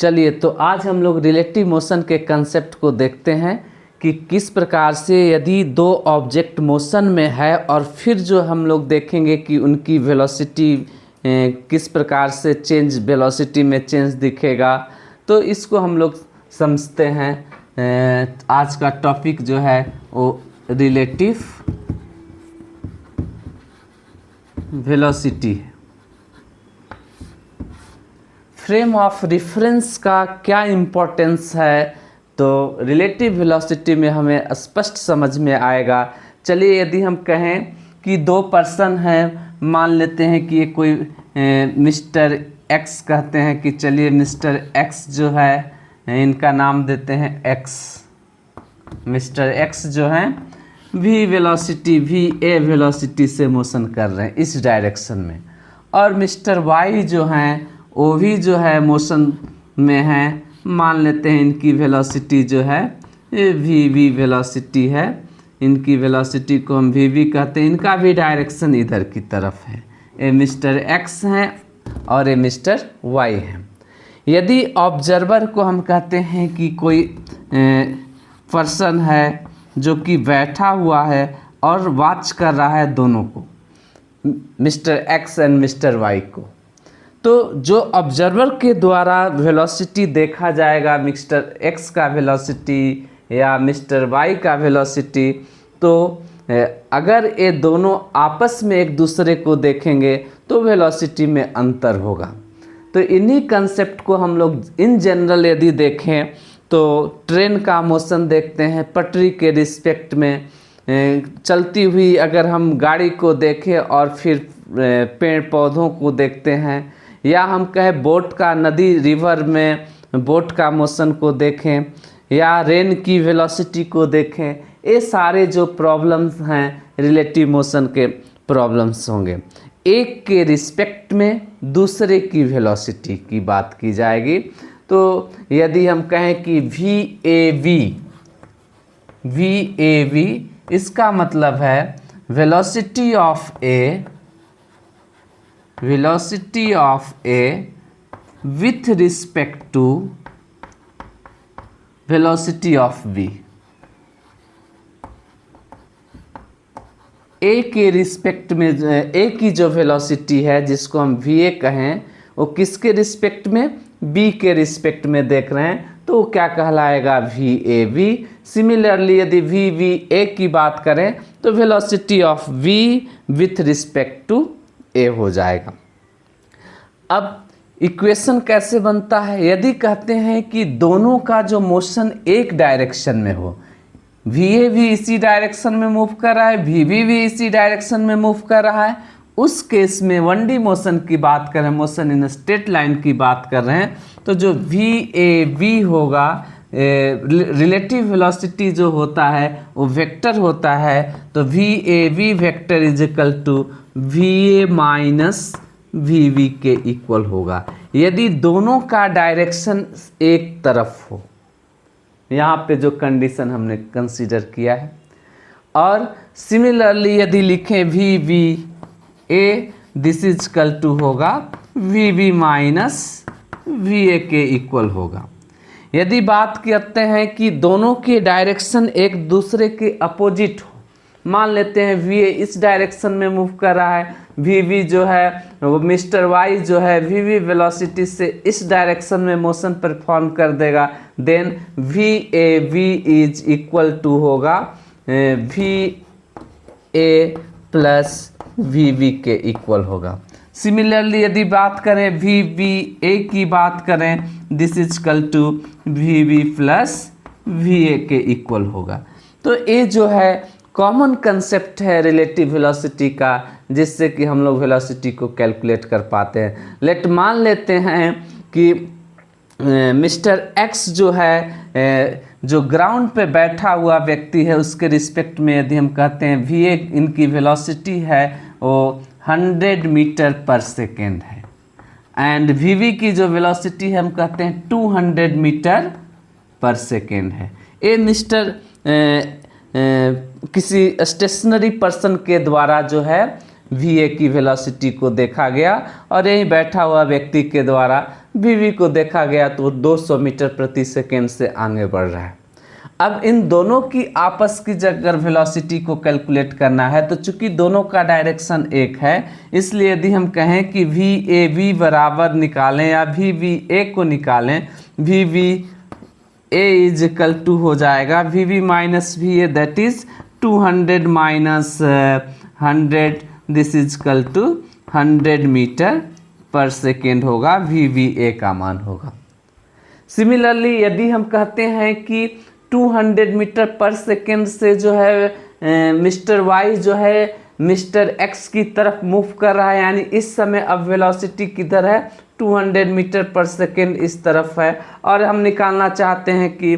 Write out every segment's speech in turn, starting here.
चलिए तो आज हम लोग रिलेटिव मोशन के कंसेप्ट को देखते हैं कि किस प्रकार से यदि दो ऑब्जेक्ट मोशन में है और फिर जो हम लोग देखेंगे कि उनकी वेलोसिटी किस प्रकार से चेंज वेलोसिटी में चेंज दिखेगा। तो इसको हम लोग समझते हैं। आज का टॉपिक जो है वो रिलेटिव वेलोसिटी है। फ्रेम ऑफ रेफरेंस का क्या इम्पोर्टेंस है, तो रिलेटिव वेलोसिटी में हमें स्पष्ट समझ में आएगा। चलिए यदि हम कहें कि दो पर्सन हैं, मान लेते हैं कि ये कोई मिस्टर एक्स कहते हैं कि चलिए मिस्टर एक्स जो है इनका नाम देते हैं एक्स। मिस्टर एक्स जो हैं वी वेलोसिटी ए वेलोसिटी से मोशन कर रहे हैं इस डायरेक्शन में, और मिस्टर वाई जो हैं वो भी जो है मोशन में है। मान लेते हैं इनकी वेलोसिटी जो है वी वेलोसिटी है, इनकी वेलोसिटी को हम वी कहते हैं। इनका भी डायरेक्शन इधर की तरफ है। ये मिस्टर एक्स हैं और ये मिस्टर वाई हैं। यदि ऑब्जर्वर को हम कहते हैं कि कोई पर्सन है जो कि बैठा हुआ है और वॉच कर रहा है दोनों को, mister x and mister y को, तो जो ऑब्जर्वर के द्वारा वेलोसिटी देखा जाएगा मिस्टर एक्स का वेलोसिटी या मिस्टर वाई का वेलोसिटी, तो अगर ये दोनों आपस में एक दूसरे को देखेंगे तो वेलोसिटी में अंतर होगा। तो इन्हीं कंसेप्ट को हम लोग इन जनरल यदि देखें तो ट्रेन का मोशन देखते हैं पटरी के रिस्पेक्ट में, चलती हुई अगर हम गाड़ी को देखें और फिर पेड़ पौधों को देखते हैं, या हम कहें बोट का नदी रिवर में बोट का मोशन को देखें, या रेन की वेलोसिटी को देखें, ये सारे जो प्रॉब्लम्स हैं रिलेटिव मोशन के प्रॉब्लम्स होंगे। एक के रिस्पेक्ट में दूसरे की वेलोसिटी की बात की जाएगी। तो यदि हम कहें कि वी ए वी इसका मतलब है velocity of A with respect to velocity of v। A के रिस्पेक्ट में ए की जो वेलोसिटी है जिसको हम va कहें, वो किसके रिस्पेक्ट में, b के रिस्पेक्ट में देख रहे हैं, तो वो क्या कहलाएगा VAV। सिमिलरली यदि VVA की बात करें तो velocity of v with respect to a हो जाएगा। अब इक्वेशन कैसे बनता है, यदि कहते हैं कि दोनों का जो मोशन एक डायरेक्शन में हो, VA भी इसी डायरेक्शन में मूव कर रहा है, VB भी इसी डायरेक्शन में मूव कर रहा है, उस केस में 1D मोशन की बात करें, मोशन इन स्ट्रेट लाइन की बात कर रहे हैं, तो जो VAV होगा, रिलेटिव वेलोसिटी जो होता है वो वेक्टर होता है, तो VAV vector is equal to VA minus VV के इक्वल होगा यदि दोनों का डायरेक्शन एक तरफ हो। यहाँ पे जो कंडीशन हमने कंसीडर किया है। और सिमिलरली यदि लिखें VVA this is equal to होगा VB माइनस VA के इक्वल होगा। यदि बात करते हैं कि दोनों के डायरेक्शन एक दूसरे के अपोजिट हो, मान लेते हैं VA इस डायरेक्शन में मूव कर रहा है, VB जो है वो मिस्टर वाई जो है VB वेलोसिटी से इस डायरेक्शन में मोशन परफॉर्म कर देगा, then VAV is equal to होगा VA प्लस VB के इक्वल होगा। सिमिलरली यदि बात करें VBA की बात करें, this is equal to VB plus VA के इक्वल होगा। तो ये जो है कॉमन कंसेप्ट है रिलेटिव वेलोसिटी का, जिससे कि हम लोग वेलोसिटी को कैलकुलेट कर पाते हैं। मान लेते हैं कि मिस्टर एक्स जो है जो ग्राउंड पे बैठा हुआ व्यक्ति है, उसके रिस्पेक्ट में यदि हम कहते हैं VA इनकी वेलोसिटी है वो 100 मीटर पर सेकेंड है, एंड VB की जो वेलोसिटी है हम कहते हैं 200 मीटर पर सेकेंड है। ये मिस्टर किसी स्टेशनरी पर्सन के द्वारा जो है VA की वेलोसिटी को देखा गया, और यही बैठा हुआ व्यक्ति के द्वारा वी वी को देखा गया तो 200 मीटर प्रति सेकेंड से आगे बढ़ रहा है। अब इन दोनों की आपस की अगर वेलोसिटी को कैलकुलेट करना है तो चूंकि दोनों का डायरेक्शन एक है, इसलिए यदि हम कहें कि वी ए वी बराबर निकालें या वी वी ए को निकालें, v v a is equal to हो जाएगा v we minus we a, that is 200 minus 100, this is equal to 100 metre per second होगा, वी वी ए का मान होगा। सिमिलरली यदि हम कहते हैं कि 200 मीटर पर सेकेंड से जो है मिस्टर वाई जो है मिस्टर एक्स की तरफ मूव कर रहा है, यानी इस समय अब वेलोसिटी किधर है, 200 मीटर पर सेकेंड इस तरफ है, और हम निकालना चाहते हैं कि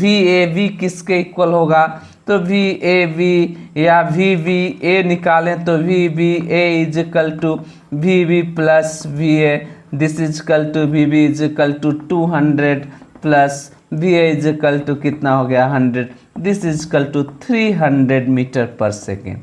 वी ए वी किसके इक्वल होगा, तो वी ए वी या वी वी ए निकालें तो v v a is equal to we v plus v a, this is equal to we v is equal to 200 plus v a is equal to कितना हो गया 100, this is equal to 300 metre per second.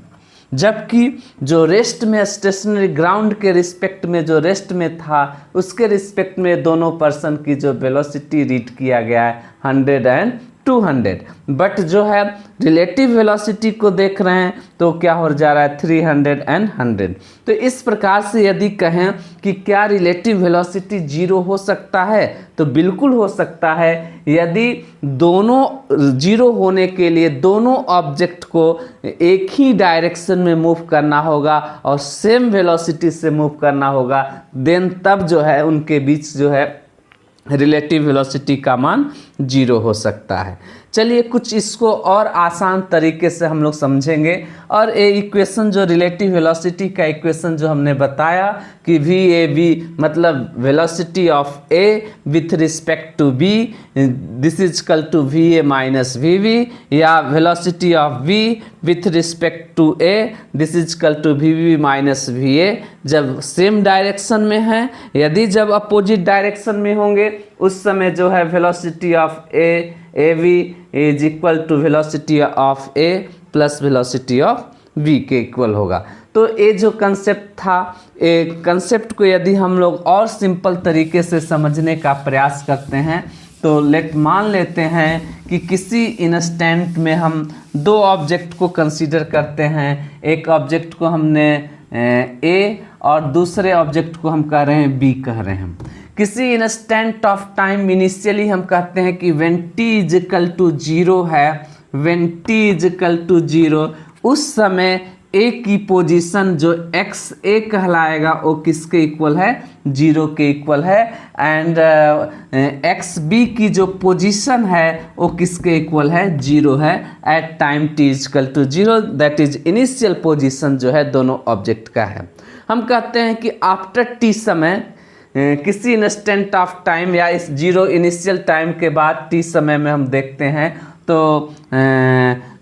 जबकि जो rest में stationery ground के respect में जो rest में था उसके रिस्पेक्ट में दोनों पर्सन की जो वेलोसिटी रीड किया गया है 100 एंड 200, बट जो है रिलेटिव वेलोसिटी को देख रहे हैं तो क्या हो जा रहा है 300 एंड 100। तो इस प्रकार से यदि कहें कि क्या रिलेटिव वेलोसिटी जीरो हो सकता है, तो बिल्कुल हो सकता है। यदि दोनों जीरो होने के लिए दोनों ऑब्जेक्ट को एक ही डायरेक्शन में मूव करना होगा और सेम वेलोसिटी से मूव करना होगा, देन तब जो है उनके बीच जो है रिलेटिव वेलोसिटी का मान जीरो हो सकता है। चलिए कुछ इसको और आसान तरीके से हम लोग समझेंगे, और ये इक्वेशन जो रिलेटिव वेलोसिटी का इक्वेशन जो हमने बताया कि वी ए वी मतलब velocity of A with respect to B, this is equal to V A minus V V, या velocity of V with respect to A, this is equal to we we minus we A, जब same direction में है। यदि जब opposite direction में होंगे उस समय जो है velocity of a v is equal to velocity of a plus velocity of v के इक्वल होगा। तो ये जो कंसेप्ट था, ये कंसेप्ट को यदि हम लोग और सिंपल तरीके से समझने का प्रयास करते हैं तो मान लेते हैं कि किसी इंस्टेंट में हम दो ऑब्जेक्ट को कंसीडर करते हैं। एक ऑब्जेक्ट को हमने ए और दूसरे ऑब्जेक्ट को हम कह रहे हैं बी कह रहे हैं। किसी इंस्टेंट ऑफ टाइम इनिशियली हम कहते हैं कि when T is equal to zero है, when T is equal to zero, उस समय ए की पोजीशन जो एक्स ए कहलाएगा वो किसके इक्वल है, जीरो के इक्वल है, एंड एक्स बी की जो पोजीशन है वो किसके इक्वल है, जीरो है at time t is equal to zero, that is initial position जो है दोनों ऑब्जेक्ट का है। हम कहते हैं कि आफ्टर टी समय किसी इंस्टेंट ऑफ टाइम या इस जीरो इनिशियल टाइम के बाद टी समय में हम देखते हैं तो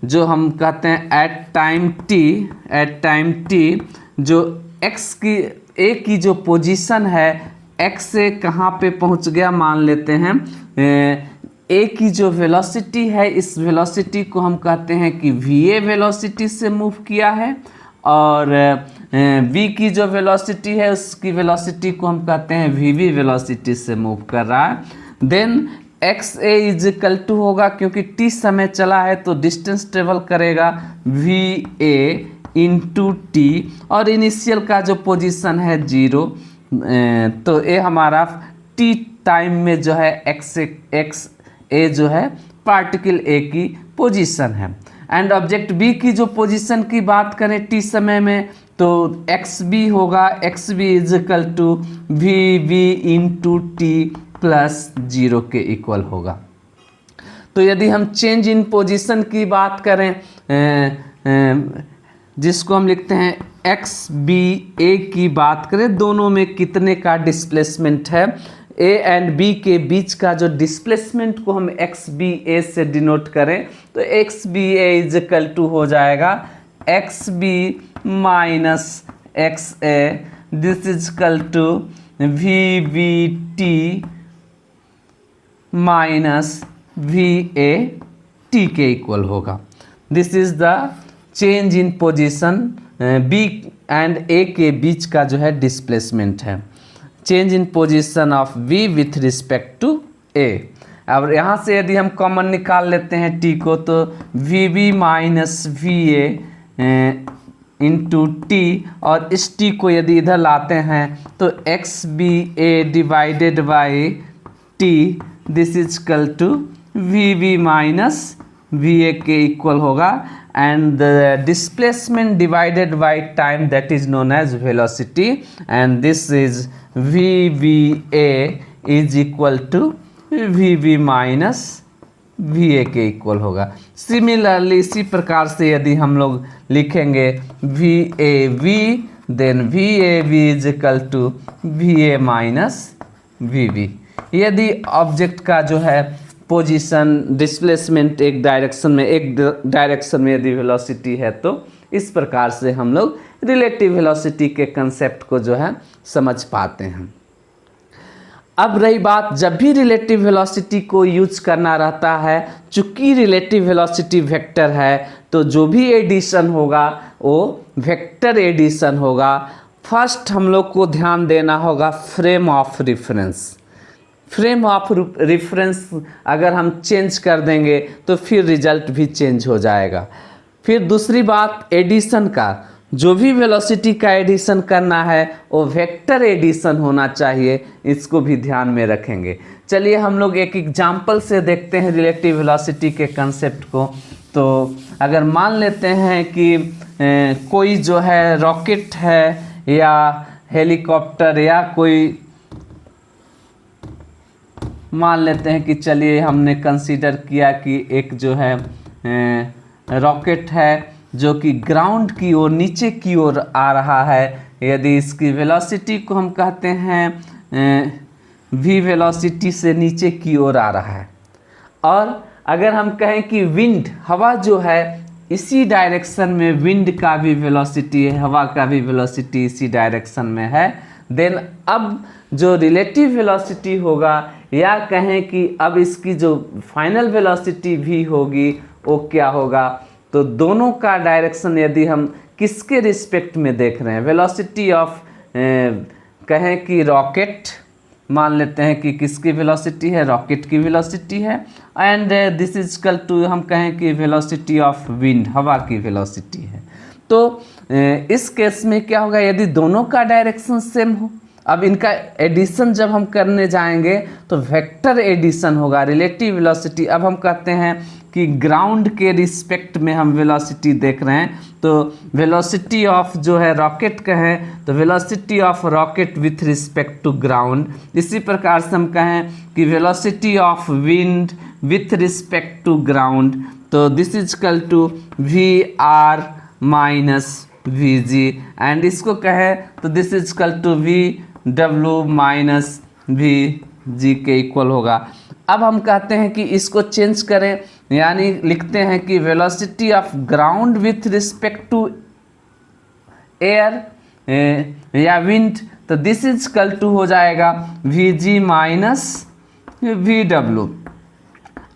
जो हम कहते हैं एट टाइम टी जो एक्स की ए की जो पोजीशन है एक्स से कहाँ पे पहुँच गया मान लेते हैं, ए की जो वेलोसिटी है इस वेलोसिटी को हम कहते हैं कि वी ए वेलोसिटी से मूव किया है, और v की जो वेलोसिटी है उसकी वेलोसिटी को हम कहते हैं वी वी वेलोसिटी से मूव कर रहा है। Then x a is equal to होगा, क्योंकि t समय चला है तो डिस्टेंस ट्रेवल करेगा वी ए इंटू टी, और इनिशियल का जो पोजीशन है जीरो, तो ये हमारा t टाइम में जो है एक्स ए जो है पार्टिकल ए की पोजीशन है। एंड ऑब्जेक्ट बी की जो पोजीशन की बात करें टी समय में तो एक्स बी होगा, x b is equal to we v into t plus zero के इक्वल होगा। तो यदि हम चेंज इन पोजीशन की बात करें जिसको हम लिखते हैं एक्स बी ए की बात करें, दोनों में कितने का डिस्प्लेसमेंट है, ए एंड बी के बीच का जो डिस्प्लेसमेंट को हम एक्स बी ए से डिनोट करें तो x B A is equal to हो जाएगा X B minus X A, this is equal to we V T minus we A T के इक्वल होगा। This is the change in position B and A के बीच का जो है displacement है। Change in position of v with respect to a। अब यहाँ से यदि हम कॉमन निकाल लेते हैं t को, तो vb minus va into t, और इस t को यदि इधर लाते हैं तो x B a divided by t, this is equal to v b minus we a के इक्वल होगा, and the displacement divided by time that is known as velocity, and this is v b A is equal to v b minus we a के equal होगा। Similarly इसी प्रकार से यदि हम लोग लिखेंगे v A v, then v A v is equal to V A minus v b. यदि ऑब्जेक्ट का जो है पोजीशन डिस्प्लेसमेंट एक डायरेक्शन में यदि वेलोसिटी है, तो इस प्रकार से हम लोग रिलेटिव वेलोसिटी के कंसेप्ट को जो है समझ पाते हैं। अब रही बात, जब भी रिलेटिव वेलोसिटी को यूज करना रहता है, चूंकि रिलेटिव वेलोसिटी वेक्टर है, तो जो भी एडिशन होगा वो वेक्टर एडिशन होगा। फर्स्ट हम लोग को ध्यान देना होगा frame of reference. Frame of reference अगर हम चेंज कर देंगे तो फिर रिजल्ट भी चेंज हो जाएगा। फिर दूसरी बात, एडिशन का, जो भी वेलोसिटी का एडिशन करना है वो वेक्टर एडिशन होना चाहिए, इसको भी ध्यान में रखेंगे। चलिए हम लोग एक एग्जाम्पल से देखते हैं रिलेटिव वेलोसिटी के कंसेप्ट को। तो अगर मान लेते हैं कि कोई जो है रॉकेट है या हेलीकॉप्टर या कोई, मान लेते हैं कि चलिए हमने कंसीडर किया कि एक जो है रॉकेट है जो कि ग्राउंड की ओर, नीचे की ओर आ रहा है। यदि इसकी वेलोसिटी को हम कहते हैं v वेलोसिटी से नीचे की ओर आ रहा है, और अगर हम कहें कि विंड, हवा जो है इसी डायरेक्शन में, विंड का भी वेलोसिटी है, हवा का भी वेलोसिटी इसी डायरेक्शन में है, देन अब जो रिलेटिव वेलोसिटी होगा, या कहें कि अब इसकी जो फाइनल वेलोसिटी भी होगी वो क्या होगा, तो दोनों का डायरेक्शन यदि हम किसके रिस्पेक्ट में देख रहे हैं, वेलोसिटी ऑफ कहें कि रॉकेट, मान लेते हैं कि किसकी वेलोसिटी है, रॉकेट की वेलोसिटी है, and this is equal to हम कहें कि वेलोसिटी ऑफ विंड, हवा की वेलोसिटी है। तो इस केस में क्या होगा, यदि दोनों का डायरेक्शन सेम हो, अब इनका एडिशन जब हम करने जाएंगे तो वेक्टर एडिशन होगा, रिलेटिव वेलोसिटी। अब हम कहते हैं कि ग्राउंड के रिस्पेक्ट में हम वेलोसिटी देख रहे हैं, तो वेलोसिटी ऑफ जो है रॉकेट का है, तो velocity of rocket with respect to ground. इसी प्रकार से हम कहें कि velocity of wind with respect to ground, तो this is equal to V R minus V G, and इसको कहें तो this is equal to V W minus V G के इक्वल होगा। अब हम कहते हैं कि इसको चेंज करें, यानी लिखते हैं कि velocity of ground with respect to air या विंड, तो दिस इज इक्वल टू हो जाएगा वी जी माइनस वी डब्ल्यू।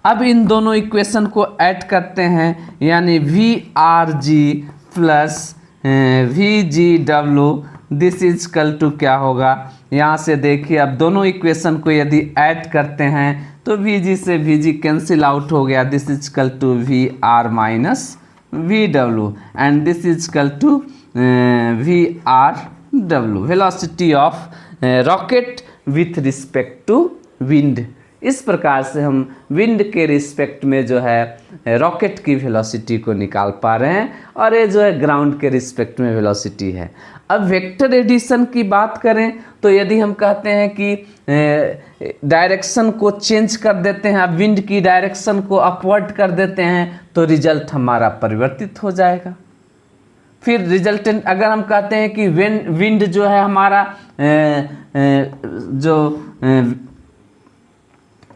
अब इन दोनों इक्वेशन को ऐड करते हैं, यानी v r g plus v g डब्ल्यू, दिस इज इक्वल टू क्या होगा, यहाँ से देखिए अब दोनों इक्वेशन को यदि ऐड करते हैं तो वी जी से वी जी कैंसिल आउट हो गया, this is equal to V R minus we W, and this is equal to V R W, velocity of rocket with respect to wind. इस प्रकार से हम विंड के रिस्पेक्ट में जो है रॉकेट की वेलोसिटी को निकाल पा रहे हैं, और ये जो है ग्राउंड के रिस्पेक्ट में वेलोसिटी है। अब वेक्टर एडिशन की बात करें तो यदि हम कहते हैं कि डायरेक्शन को चेंज कर देते हैं, अब विंड की डायरेक्शन को अपवर्ड कर देते हैं, तो रिजल्ट हमारा परिवर्तित हो जाएगा। फिर रिजल्टेंट अगर हम कहते हैं कि विंड जो है हमारा जो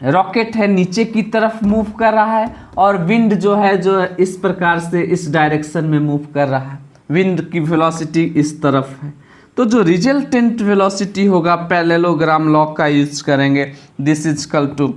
रॉकेट है नीचे की तरफ मूव कर रहा है, और विंड जो है इस प्रकार से इस डायरेक्शन में मूव कर रहा है, विंड की वेलोसिटी इस तरफ है, तो जो रिजल्टेंट वेलोसिटी होगा पैरेललोग्राम लॉ का यूज करेंगे, this is equal to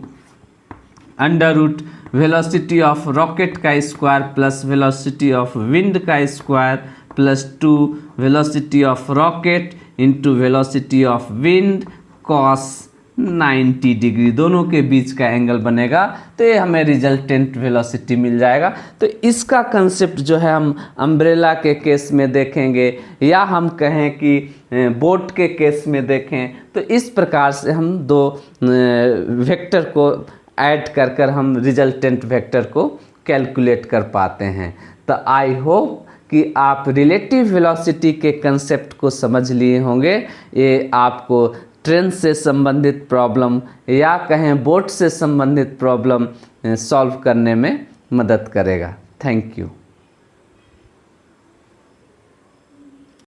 under root velocity of rocket का square plus velocity of wind का square plus 2 velocity of rocket into velocity of wind cos 90 degree, दोनों के बीच का एंगल बनेगा, तो ये हमें रिजल्टेंट वेलोसिटी मिल जाएगा। तो इसका कंसेप्ट जो है हम अम्ब्रेला के केस में देखेंगे, या हम कहें कि बोट के केस में देखें, तो इस प्रकार से हम दो वेक्टर को ऐड कर हम रिजल्टेंट वेक्टर को कैलकुलेट कर पाते हैं। तो आई होप कि आप रिलेटिव वेलोसिटी के कंसेप्ट को समझ लिए होंगे। ये आपको ट्रेन से संबंधित प्रॉब्लम या कहें बोट से संबंधित प्रॉब्लम सॉल्व करने में मदद करेगा। Thank you.